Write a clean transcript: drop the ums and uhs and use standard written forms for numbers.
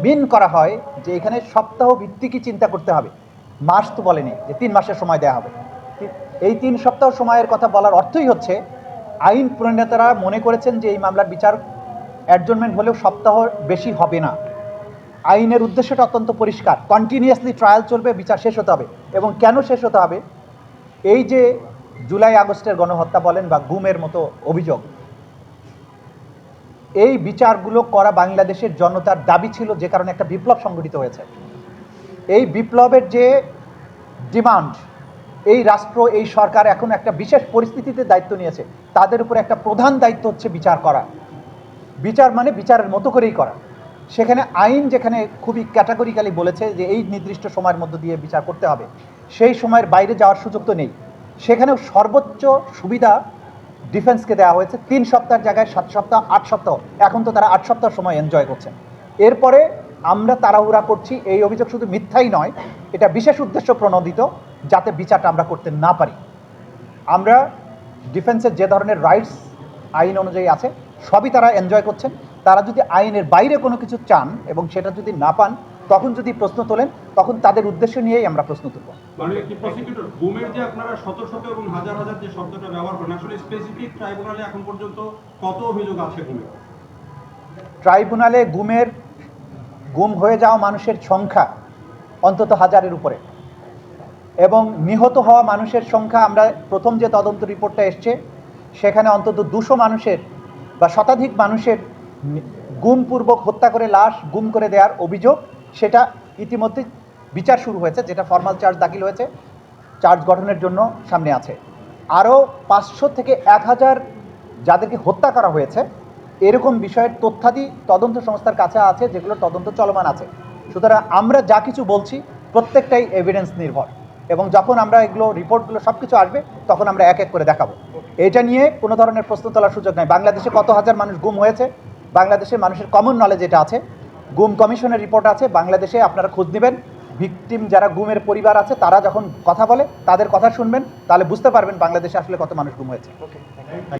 মিন করা হয় যে এখানে সপ্তাহ ভিত্তিকই চিন্তা করতে হবে, মাস তো বলেনি যে 3 মাসের সময় দেওয়া হবে। এই 3 সপ্তাহ সময়ের কথা বলার অর্থই হচ্ছে আইন প্রণেতারা মনে করেছেন যে এই মামলার বিচার অ্যাডজনমেন্ট হলেও সপ্তাহ বেশি হবে না। আইনের উদ্দেশ্যটা অত্যন্ত পরিষ্কার, কন্টিনিউয়াসলি ট্রায়াল চলবে, বিচার শেষ হতে হবে। এবং কেন শেষ হতে হবে? এই যে জুলাই আগস্টের গণহত্যা বলেন বা গুমের মতো অভিযোগ, এই বিচারগুলো করা বাংলাদেশের জনতার দাবি ছিল, যে কারণে একটা বিপ্লব সংগঠিত হয়েছে। এই বিপ্লবের যে ডিমান্ড, এই রাষ্ট্র, এই সরকার এখন একটা বিশেষ পরিস্থিতিতে দায়িত্ব নিয়েছে, তাদের উপর একটা প্রধান দায়িত্ব হচ্ছে বিচার করা। বিচার মানে বিচারের মতো করেই করা। সেখানে আইন যেখানে খুবই ক্যাটাগরিক্যালি বলেছে যে এই নির্দিষ্ট সময়ের মধ্য দিয়ে বিচার করতে হবে, সেই সময়ের বাইরে যাওয়ার সুযোগ তো নেই। সেখানেও সর্বোচ্চ সুবিধা ডিফেন্সকে দেওয়া হয়েছে 3 সপ্তাহের জায়গায় 7 সপ্তাহ, 8 সপ্তাহ। এখন তো তারা 8 সপ্তাহ সময় এনজয় করছেন। এরপরে আমরা তাড়াহুড়া করছি, এই অভিযোগ শুধু মিথ্যাই নয়, এটা বিশেষ উদ্দেশ্য প্রণোদিত, যাতে বিচারটা আমরা করতে না পারি। আমরা ডিফেন্সের যে ধরনের রাইটস আইন অনুযায়ী আছে সবই তারা এনজয় করছেন। তারা যদি আইনের বাইরে কোনো কিছু চান এবং সেটা যদি না পান, তখন যদি প্রশ্ন তোলেন, তখন তাদের উদ্দেশ্য নিয়েই আমরা প্রশ্ন তুলব। মানে কি প্রসিকিউটর গুমের যে আপনারা শত শত এবং হাজার হাজার যে শব্দটা ব্যবহার করেন, আসলে স্পেসিফিক ট্রাইব্যুনালে এখন পর্যন্ত কত অভিযোগ আছে গুমের? ট্রাইব্যুনালে গুম হয়ে যাওয়া মানুষের সংখ্যা অন্তত 1000-এর উপরে, এবং নিহত হওয়া মানুষের সংখ্যা, আমরা প্রথম যে তদন্ত রিপোর্টটা এসছে সেখানে অন্তত 200 মানুষের বা শতাধিক মানুষের গুমপূর্বক হত্যা করে লাশ গুম করে দেওয়ার অভিযোগ, সেটা ইতিমধ্যে বিচার শুরু হয়েছে, যেটা ফর্মাল চার্জ দাখিল হয়েছে, চার্জ গঠনের জন্য সামনে আছে। আরও 500 থেকে 1000 যাদেরকে হত্যা করা হয়েছে এরকম বিষয়ের তথ্যাদি তদন্ত সংস্থার কাছে আছে, যেগুলো তদন্ত চলমান আছে। সুতরাং আমরা যা কিছু বলছি প্রত্যেকটাই এভিডেন্স নির্ভর, এবং যখন আমরা এগুলো রিপোর্টগুলো সব কিছু আসবে তখন আমরা এক এক করে দেখাবো। এটা নিয়ে কোনো ধরনের প্রশ্ন তোলার সুযোগ নাই। বাংলাদেশে কত হাজার মানুষ গুম হয়েছে, বাংলাদেশের মানুষের কমন নলেজ এটা আছে, গুম কমিশনের রিপোর্ট আছে। বাংলাদেশে আপনারা খোঁজ নেবেন, ভিকটিম যারা গুমের পরিবার আছে তারা যখন কথা বলে তাদের কথা শুনবেন, তাহলে বুঝতে পারবেন বাংলাদেশে আসলে কত মানুষ গুম হয়েছে।